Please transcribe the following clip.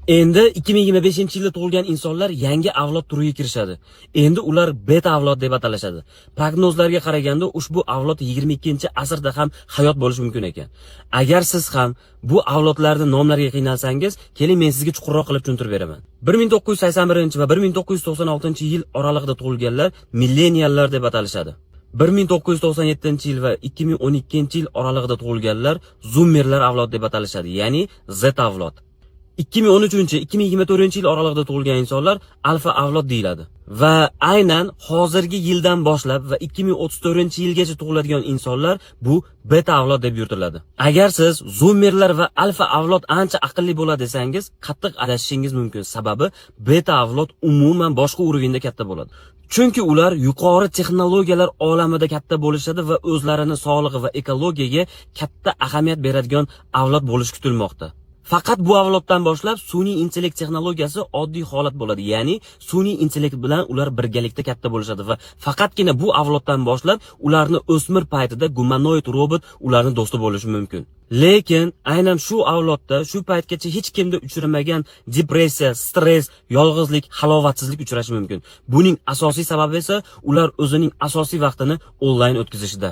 Endi 2025-yilda tug'ilgan insonlar yangi avlod turiga kirishadi. Endi ular beta avlod deb atalishadi. Prognozlarga qaraganda ushbu avlod 22-asrda ham hayot bo'lishi mumkin ekan. Agar siz ham bu avlodlarning nomlariga qiynalsangiz, keling men sizga chuqurroq qilib tushuntirib beraman. 1981 va 1996-yil oralig'ida tug'ilganlar milleniallar deb atalishadi. 1997-yil va 2012-yil oralig'ida tug'ilganlar zoomerlar avlod deb atalishadi, ya'ni Z avlod. 2013-2024-yil oralig'ida tug'ilgan insonlar alfa avlod deyiladi. Va aynan hozirgi yildan boshlab va 2034-yilgacha tug'iladigan insonlar bu beta avlod deb yuritiladi. Agar siz zoomerlar va alfa avlod ancha aqlli bo'ladi desangiz, qattiq adashishingiz mumkin. Sababi beta avlod umuman boshqa urovda katta bo'ladi. Chunki ular yuqori texnologiyalar olamida katta bo'lishadi va o'zlarini sog'lig'i va ekologiyaga katta ahamiyat beradigan avlod bo'lishi kutilmoqda. Faqat bu avloddan boshlab sun'iy intellekt texnologiyasi oddiy holat bo'ladi. Ya'ni sun'iy intellekt bilan ular birgalikda katta bo'lishadi va faqatgina bu avloddan boshlab ularni o'smir paytida gumanoid robot ularning do'sti bo'lishi mumkin. Lekin aynan shu avlodda shu paytgacha hech kimda uchramagan depressiya, stress, yolg'izlik, halovatsizlik uchrashi mumkin. Buning asosiy sababi esa ular o'zining asosiy vaqtini onlayn o'tkazishida.